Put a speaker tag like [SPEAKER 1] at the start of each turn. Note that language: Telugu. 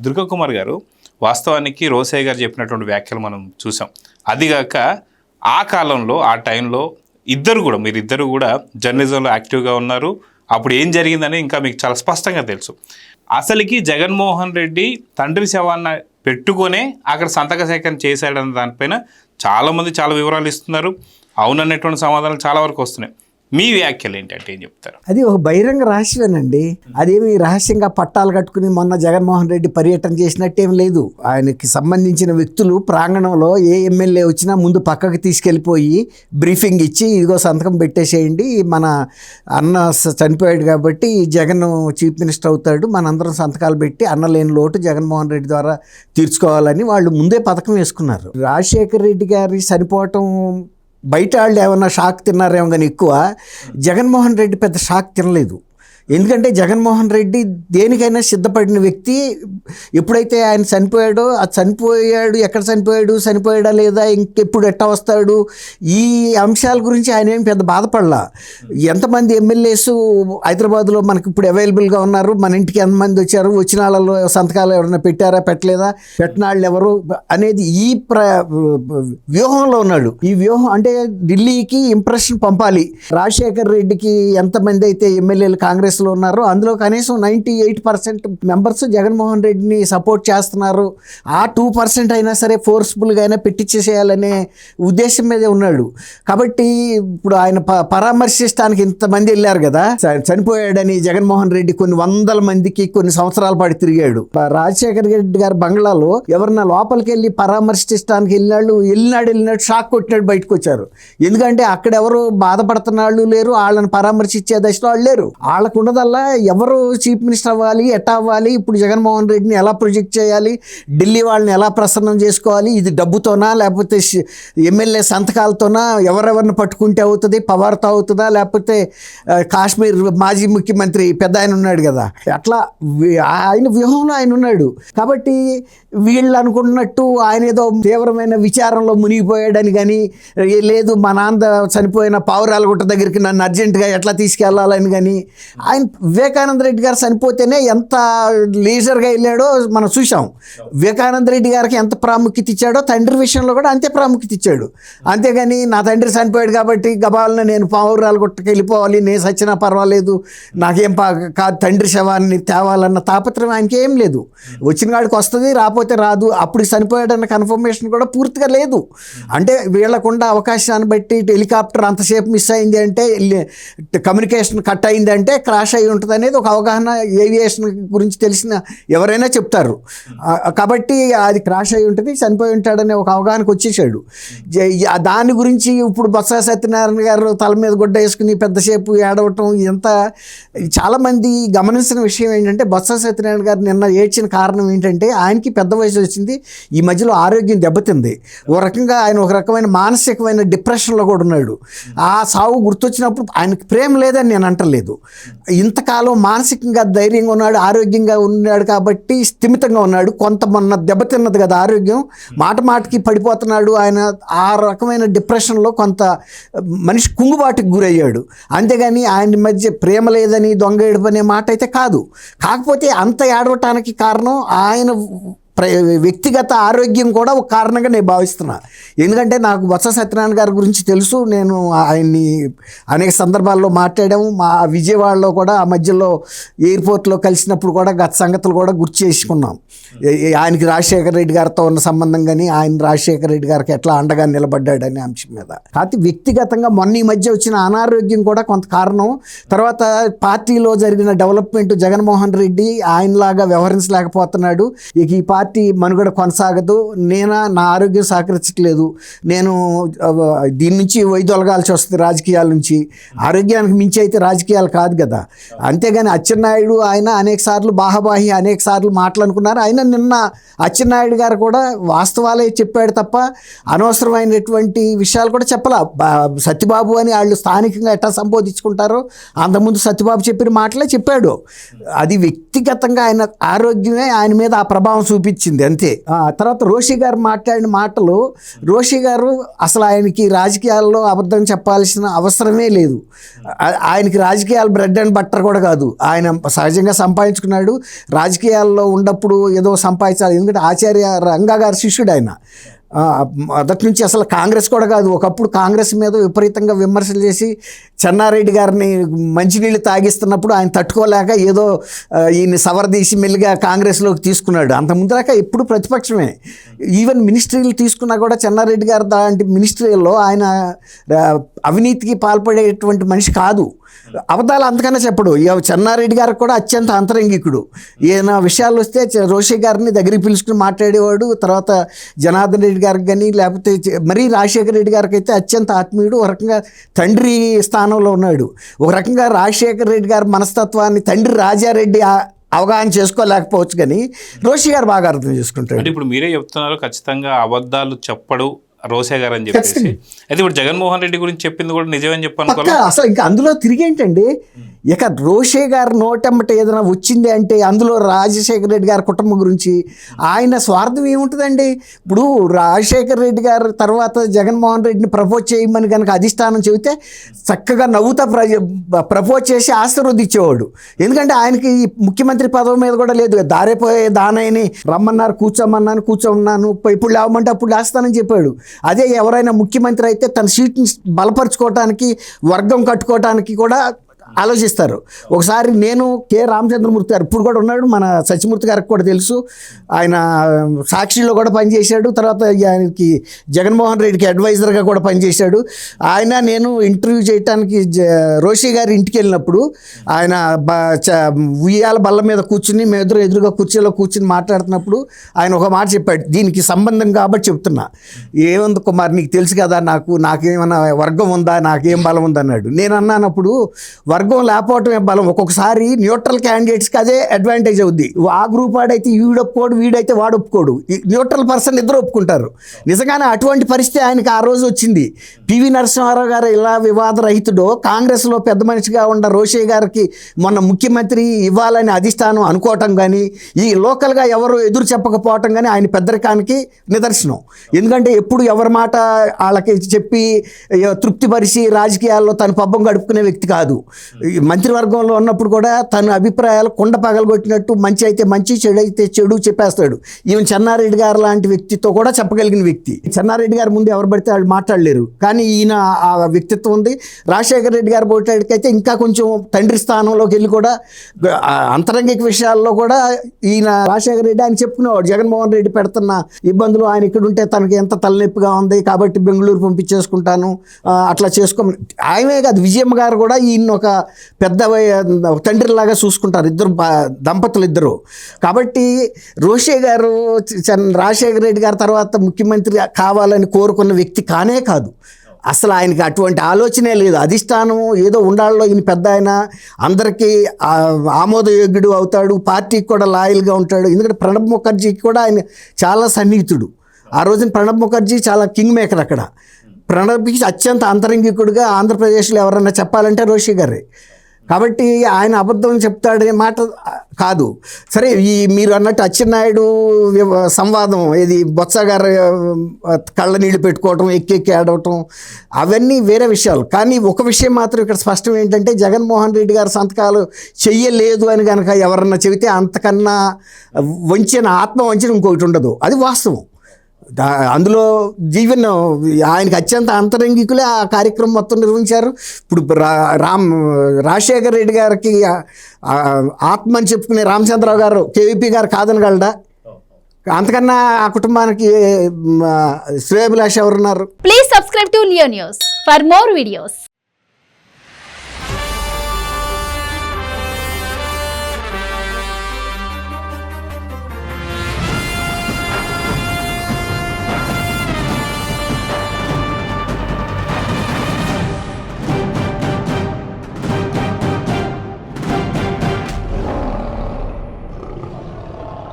[SPEAKER 1] దుర్గా కుమార్ గారు, వాస్తవానికి రోసయ్య గారు చెప్పినటువంటి వ్యాఖ్యలు మనం చూసాం. అదిగాక ఆ కాలంలో ఆ టైంలో మీరిద్దరు కూడా జర్నలిజంలో యాక్టివ్గా ఉన్నారు. అప్పుడు ఏం జరిగిందని ఇంకా మీకు చాలా స్పష్టంగా తెలుసు. అసలుకి జగన్మోహన్ రెడ్డి తండ్రి శవాన్ని పెట్టుకొనే అక్కడ సంతక సేకరణ చేశాడన్న దానిపైన చాలామంది చాలా వివరాలు ఇస్తున్నారు. అవుననేటువంటి సమాధానాలు చాలా వరకు వస్తున్నాయి. మీ వ్యాఖ్యలు ఏంటంటే ఏం చెప్తారు?
[SPEAKER 2] అది ఒక బహిరంగ రహస్యమేనండి. అదేమి రహస్యంగా పట్టాలు కట్టుకుని మొన్న జగన్మోహన్ రెడ్డి పర్యటన చేసినట్టేం లేదు. ఆయనకి సంబంధించిన వ్యక్తులు ప్రాంగణంలో ఏ ఎమ్మెల్యే వచ్చినా ముందు పక్కకి తీసుకెళ్ళిపోయి బ్రీఫింగ్ ఇచ్చి ఇదిగో సంతకం పెట్టేసేయండి, మన అన్న చనిపోయాడు కాబట్టి జగన్ చీఫ్ మినిస్టర్ అవుతాడు, మనందరం సంతకాలు పెట్టి అన్న లేని లోటు జగన్మోహన్ రెడ్డి ద్వారా తీర్చుకోవాలని వాళ్ళు ముందే పథకం వేసుకున్నారు. రాజశేఖర రెడ్డి గారి చనిపోవటం బయట వాళ్ళు ఏమన్నా షాక్ తిన్నారేమో కానీ ఎక్కువ జగన్మోహన్ రెడ్డి పెద్ద షాక్ తినలేదు. ఎందుకంటే జగన్మోహన్ రెడ్డి దేనికైనా సిద్ధపడిన వ్యక్తి. ఎప్పుడైతే ఆయన చనిపోయాడో చనిపోయాడు, ఎక్కడ చనిపోయాడా లేదా, ఇంకెప్పుడు ఎట్టా వస్తాడు, ఈ అంశాల గురించి ఆయన ఏం పెద్ద బాధపడలా. ఎంతమంది ఎమ్మెల్యేస్ హైదరాబాద్లో మనకి ఇప్పుడు అవైలబుల్గా ఉన్నారు, మన ఇంటికి ఎంతమంది వచ్చారు, వచ్చిన వాళ్ళలో సంతకాలు ఎవరైనా పెట్టారా పెట్టలేదా, పెట్టిన వాళ్ళు ఎవరు అనేది ఈ వ్యూహంలో ఉన్నాడు. ఈ వ్యూహం అంటే ఢిల్లీకి ఇంప్రెషన్ పంపాలి. రాజశేఖర్ రెడ్డికి ఎంతమంది అయితే ఎమ్మెల్యేలు కాంగ్రెస్ లో ఉన్నారు అందులో కనీసం 98% మెంబర్స్ జగన్మోహన్ రెడ్డిని సపోర్ట్ చేస్తున్నారు. ఆ 2% అయినా సరే ఫోర్స్ఫుల్గా అయినా పెట్టించేసేయాలనే ఉద్దేశం మీదే ఉన్నాడు. కాబట్టి ఇప్పుడు ఆయన పరామర్శించడానికి ఇంతమంది వెళ్ళారు కదా, చనిపోయాడని జగన్మోహన్ రెడ్డి కొన్ని వందల మందికి కొన్ని సంవత్సరాల పాటు తిరిగాడు. రాజశేఖర రెడ్డి గారి బంగ్లాలో ఎవరన్నా లోపలికి వెళ్ళి పరామర్శించడానికి వెళ్ళినాడు షాక్ కొట్టినాడు బయటకు వచ్చారు. ఎందుకంటే అక్కడ ఎవరు బాధపడుతున్న వాళ్ళు లేరు, వాళ్ళని పరామర్శించే దశలో వాళ్ళు లేరు. వాళ్ళకు ఉన్నదల్లా ఎవరు చీఫ్ మినిస్టర్ అవ్వాలి, ఎట్టా అవ్వాలి, ఇప్పుడు జగన్మోహన్ రెడ్డిని ఎలా ప్రొజెక్ట్ చేయాలి, ఢిల్లీ వాళ్ళని ఎలా ప్రసన్నం చేసుకోవాలి, ఇది డబ్బుతోనా లేకపోతే ఎమ్మెల్యే సంతకాలతోనా, ఎవరెవరిని పట్టుకుంటే అవుతుంది, పవర్తో అవుతుందా, లేకపోతే కాశ్మీర్ మాజీ ముఖ్యమంత్రి పెద్ద ఆయన ఉన్నాడు కదా, అట్లా ఆయన వ్యూహంలో ఆయన ఉన్నాడు. కాబట్టి వీళ్ళు అనుకున్నట్టు ఆయన ఏదో తీవ్రమైన విచారంలో మునిగిపోయాడని కానీ, లేదు మా నాన్న చనిపోయిన పావురాలగుట్ట దగ్గరికి నన్ను అర్జెంటుగా ఎట్లా తీసుకెళ్లాలని కానీ, ఆయన వివేకానంద రెడ్డి గారు చనిపోతేనే ఎంత లీజర్గా వెళ్ళాడో మనం చూసాం. వివేకానంద రెడ్డి గారికి ఎంత ప్రాముఖ్యత ఇచ్చాడో తండ్రి విషయంలో కూడా అంతే ప్రాముఖ్యత ఇచ్చాడు. అంతేగాని నా తండ్రి చనిపోయాడు కాబట్టి గబాలను నేను పావురాలగుట్టకి వెళ్ళిపోవాలి, నేను సచ్చినా పర్వాలేదు, నాకేం కాదు తండ్రి శవాన్ని తేవాలన్న తాపత్రం ఆయనకి ఏం లేదు. వచ్చిన కాడికి వస్తుంది, రాకపోతే రాదు. అప్పుడు చనిపోయాడన్న కన్ఫర్మేషన్ కూడా పూర్తిగా లేదు. అంటే వీళ్ళకుండా అవకాశాన్ని బట్టి హెలికాప్టర్ అంతసేపు మిస్ అయింది అంటే, కమ్యూనికేషన్ కట్ అయింది అంటే క్రాష్ అయి ఉంటుంది అనేది ఒక అవగాహన ఏవియేషన్ గురించి తెలిసిన ఎవరైనా చెప్తారు. కాబట్టి అది క్రాష్ అయి ఉంటుంది, చనిపోయి ఉంటాడనే ఒక అవగాహనకు వచ్చేసాడు. దాని గురించి ఇప్పుడు బొత్స సత్యనారాయణ గారు తల మీద గుడ్డ వేసుకుని పెద్దసేపు ఏడవటం ఇదంతా చాలామంది గమనించిన విషయం ఏంటంటే, బొత్స సత్యనారాయణ గారు నిన్న ఏడ్చిన కారణం ఏంటంటే ఆయనకి పెద్ద వయసు వచ్చింది, ఈ మధ్యలో ఆరోగ్యం దెబ్బతింది. ఓ రకంగా ఆయన ఒక రకమైన మానసికమైన డిప్రెషన్లో కూడా ఉన్నాడు. ఆ సావు గుర్తొచ్చినప్పుడు ఆయనకి ప్రేమ లేదని నేను అంటలేదు. ఇంతకాలం మానసికంగా ధైర్యంగా ఉన్నాడు, ఆరోగ్యంగా ఉన్నాడు కాబట్టి స్థిమితంగా ఉన్నాడు. కొంత మొన్న దెబ్బతిన్నది కదా ఆరోగ్యం, మాటకి పడిపోతున్నాడు. ఆయన ఆ రకమైన డిప్రెషన్లో కొంత మనిషి కుంగుబాటుకు గురయ్యాడు. అంతేగాని ఆయన మధ్య ప్రేమ లేదని దొంగ ఏడుపు అనే మాట అయితే కాదు. కాకపోతే అంత ఏడవటానికి కారణం ఆయన వ్యక్తిగత ఆరోగ్యం కూడా ఒక కారణంగా నేను భావిస్తున్నా. ఎందుకంటే నాకు బొత్స సత్యనారాయణ గారి గురించి తెలుసు, నేను ఆయన్ని అనేక సందర్భాల్లో మాట్లాడాము. మా విజయవాడలో కూడా ఆ మధ్యలో ఎయిర్పోర్ట్లో కలిసినప్పుడు కూడా గత సంగతులు కూడా గుర్తు చేసుకున్నాం. ఆయనకి రాజశేఖర రెడ్డి గారితో ఉన్న సంబంధం కానీ, ఆయన రాజశేఖర రెడ్డి గారికి ఎట్లా అండగా నిలబడ్డాడనే అంశం మీద. కాకపోతే వ్యక్తిగతంగా మొన్న ఈ మధ్య వచ్చిన అనారోగ్యం కూడా కొంత కారణం. తర్వాత పార్టీలో జరిగిన డెవలప్మెంట్, జగన్మోహన్ రెడ్డి ఆయనలాగా వ్యవహరించలేకపోతున్నాడు. ఇక ఈ పార్టీ మనుగడ కొనసాగదు, నా ఆరోగ్యం సహకరించట్లేదు, నేను దీని నుంచి వైదొలగాల్సి వస్తుంది రాజకీయాల నుంచి. ఆరోగ్యానికి మించి అయితే రాజకీయాలు కాదు కదా. అంతేగాని అచ్చెన్నాయుడు ఆయన అనేక సార్లు బాహాబాహి అనేక సార్లు మాట్లాడుకున్నారు. ఆయన నిన్న అచ్చెన్నాయుడు గారు కూడా వాస్తవాలే చెప్పాడు తప్ప అనవసరమైనటువంటి విషయాలు కూడా చెప్పలా. సత్యబాబు అని వాళ్ళు స్థానికంగా ఎట్లా సంబోధించుకుంటారో అంతకుముందు సత్యబాబు చెప్పిన మాటలే చెప్పాడు. అది వ్యక్తిగతంగా ఆయన ఆరోగ్యమే ఆయన మీద ఆ ప్రభావం చూపించింది. అనిపించింది అంతే. తర్వాత రోషి గారు మాట్లాడిన మాటలు, రోషి గారు అసలు ఆయనకి రాజకీయాల్లో అబద్ధం చెప్పాల్సిన అవసరమే లేదు. ఆయనకి రాజకీయాలు బ్రెడ్ అండ్ బట్టర్ కూడా కాదు. ఆయన సహజంగా సంపాదించుకున్నాడు. రాజకీయాల్లో ఉన్నప్పుడు ఏదో సంపాదించాలి. ఎందుకంటే ఆచార్య రంగా గారి శిష్యుడు ఆయన. మొదటి నుంచి అసలు కాంగ్రెస్ కూడా కాదు. ఒకప్పుడు కాంగ్రెస్ మీద విపరీతంగా విమర్శలు చేసి చెన్నారెడ్డి గారిని మంచినీళ్ళు తాగిస్తున్నప్పుడు ఆయన తట్టుకోలేక ఏదో ఈయన్ని సవరదీసి మెల్లిగా కాంగ్రెస్లోకి తీసుకున్నాడు. అంత ముందులాక ఎప్పుడు ప్రతిపక్షమే. ఈవెన్ మినిస్ట్రీలు తీసుకున్నా కూడా చెన్నారెడ్డి గారు లాంటి మినిస్ట్రీల్లో ఆయన అవినీతికి పాల్పడేటువంటి మనిషి కాదు. అబద్ధాలు అంతకన్నా చెప్పడు. చెన్నారెడ్డి గారికి కూడా అత్యంత అంతరంగికుడు. ఏదైనా విషయాలు వస్తే రోషి గారిని దగ్గరికి పిలుచుకుని మాట్లాడేవాడు. తర్వాత జనార్దన్ రెడ్డి గారికి కానీ, లేకపోతే మరీ రాజశేఖర రెడ్డి గారికి అయితే అత్యంత ఆత్మీయుడు. ఒక రకంగా తండ్రి స్థానంలో ఉన్నాడు. ఒక రకంగా రాజశేఖర రెడ్డి గారి మనస్తత్వాన్ని తండ్రి రాజారెడ్డి అవగాహన చేసుకోలేకపోవచ్చు, కానీ రోషి గారు బాగా అర్థం చేసుకుంటాడు.
[SPEAKER 1] అంటే ఇప్పుడు మీరే చెప్తున్నారు ఖచ్చితంగా అబద్ధాలు చెప్పడు రోసే గారు అని చెప్పేసి. అయితే ఇప్పుడు జగన్మోహన్ రెడ్డి గురించి చెప్పింది కూడా నిజమని చెప్పాను.
[SPEAKER 2] అసలు ఇంకా అందులో తిరిగేంటండి, ఇక రోషే గారు నోటమ్మట ఏదైనా వచ్చింది అంటే అందులో రాజశేఖర రెడ్డి గారి కుటుంబం గురించి ఆయన స్వార్థం ఏముంటుందండి. ఇప్పుడు రాజశేఖర రెడ్డి గారు తర్వాత జగన్మోహన్ రెడ్డిని ప్రపోజ్ చేయమని కనుక అధిష్టానం చెబితే చక్కగా నవ్వుతా ప్రపోజ్ చేసి ఆశీర్వదించేవాడు. ఎందుకంటే ఆయనకి ముఖ్యమంత్రి పదవి మీద కూడా లేదు. దారిపోయే దానయ్యని రమ్మన్నారు, కూర్చోమన్నాను, ఇప్పుడు లేవమంటే అప్పుడు లేస్తానని చెప్పాడు. అదే ఎవరైనా ముఖ్యమంత్రి అయితే తన సీట్ని బలపరుచుకోవటానికి, వర్గం కట్టుకోవటానికి కూడా ఆలోచిస్తారు. ఒకసారి నేను కె రామచంద్రమూర్తి గారు ఇప్పుడు కూడా ఉన్నాడు, మన సత్యమూర్తి గారికి కూడా తెలుసు. ఆయన సాక్షిలో కూడా పనిచేశాడు. తర్వాత ఆయనకి జగన్మోహన్ రెడ్డికి అడ్వైజర్గా కూడా పనిచేశాడు. ఆయన నేను ఇంటర్వ్యూ చేయడానికి రోషి గారి ఇంటికి వెళ్ళినప్పుడు ఆయన ఉయ్యాల బల్ల మీద కూర్చుని మేము ఎదురుగా కుర్చీలో కూర్చుని మాట్లాడుతున్నప్పుడు ఆయన ఒక మాట చెప్పాడు. దీనికి సంబంధం కాబట్టి చెప్తున్నా. ఏముంది కుమార్, నీకు తెలుసు కదా, నాకేమైనా వర్గం ఉందా, నాకేం బలం ఉందన్నాడు. నేను అన్నానప్పుడు వర్గం లేకపోవటమే బలం. ఒక్కొక్కసారి న్యూట్రల్ క్యాండిడేట్స్కి అదే అడ్వాంటేజ్ అవుద్ది. ఆ గ్రూప్ వాడైతే వీడు ఒప్పుకోడు, వీడైతే వాడు ఒప్పుకోడు. న్యూట్రల్ పర్సన్ ఇద్దరు ఒప్పుకుంటారు. నిజంగానే అటువంటి పరిస్థితి ఆయనకి ఆ రోజు వచ్చింది. పివి నరసింహారావు గారు ఇలా వివాదరహితుడో కాంగ్రెస్లో పెద్ద మనిషిగా ఉన్న రోషే గారికి మొన్న ముఖ్యమంత్రి ఇవ్వాలని అధిష్టానం అనుకోవటం కానీ, ఈ లోకల్గా ఎవరు ఎదురు చెప్పకపోవటం కానీ ఆయన పెద్దరికానికి నిదర్శనం. ఎందుకంటే ఎప్పుడు ఎవరి మాట వాళ్ళకి చెప్పి తృప్తిపరిచి రాజకీయాల్లో తన పబ్బం గడుపుకునే వ్యక్తి కాదు. మంత్రివర్గంలో ఉన్నప్పుడు కూడా తన అభిప్రాయాలు కొండ పగలగొట్టినట్టు మంచి అయితే మంచి, చెడు అయితే చెడు చెప్పేస్తాడు. ఈవెన్ చెన్నారెడ్డి గారు లాంటి వ్యక్తితో కూడా చెప్పగలిగిన వ్యక్తి. చెన్నారెడ్డి గారి ముందు ఎవరు పడితే వాళ్ళు మాట్లాడలేరు, కానీ ఈయన ఆ వ్యక్తిత్వం ఉంది. రాజశేఖర రెడ్డి గారు పోయేటికైతే ఇంకా కొంచెం తండ్రి స్థానంలోకి వెళ్ళి కూడా అంతరంగిక విషయాల్లో కూడా ఈయన రాజశేఖర రెడ్డి ఆయన చెప్పుకునేవాడు. జగన్మోహన్ రెడ్డి పెడుతున్న ఇబ్బందులు ఆయన ఇక్కడ ఉంటే తనకి ఎంత తలనొప్పిగా ఉంది కాబట్టి బెంగళూరు పంపించేసుకుంటాను, అట్లా చేసుకోమని. ఆయనే కాదు, విజయమ్మ గారు కూడా ఈయన ఒక పెద్ద తండ్రిలాగా చూసుకుంటారు, ఇద్దరు దంపతులు ఇద్దరు. కాబట్టి రోషే గారు రాజశేఖర రెడ్డి గారి తర్వాత ముఖ్యమంత్రి కావాలని కోరుకున్న వ్యక్తి కానే కాదు. అసలు ఆయనకి అటువంటి ఆలోచనే లేదు. అధిష్టానం ఏదో ఉండాలో, ఈయన పెద్ద ఆయన అందరికీ ఆమోదయోగ్యుడు అవుతాడు, పార్టీకి కూడా లాయల్గా ఉంటాడు. ఎందుకంటే ప్రణబ్ ముఖర్జీకి కూడా ఆయన చాలా సన్నిహితుడు. ఆ రోజున ప్రణబ్ ముఖర్జీ చాలా కింగ్ మేకర్ అక్కడ. ప్రణబ్కి అత్యంత అంతరంగికుడిగా ఆంధ్రప్రదేశ్లో ఎవరన్నా చెప్పాలంటే రోషి గారే. కాబట్టి ఆయన అబద్ధం చెప్తాడనే మాట కాదు. సరే, మీరు అన్నట్టు అచ్చెన్నాయుడు సంవాదం, ఏది బొత్స గారు కళ్ళ నీళ్ళు పెట్టుకోవటం, ఎక్కి ఆడవటం, అవన్నీ వేరే విషయాలు. కానీ ఒక విషయం మాత్రం ఇక్కడ స్పష్టం ఏంటంటే, జగన్మోహన్ రెడ్డి గారు సంతకాలు చెయ్యలేదు అని కనుక ఎవరన్నా చెబితే అంతకన్నా ఆత్మ వంచిన ఇంకొకటి ఉండదు. అది వాస్తవం. అందులో ఆయనకి అత్యంత అంతరంగికులే ఆ కార్యక్రమం మొత్తం నిర్వహించారు. ఇప్పుడు రాజశేఖర రెడ్డి గారికి ఆత్మ అని చెప్పుకునే రామచంద్రరావు గారు, కేవీపీ గారు కాదనగలడా? అంతకన్నా ఆ కుటుంబానికి శ్రేయభిలాష ఎవరున్నారు?
[SPEAKER 3] Please subscribe to Leo news for more videos.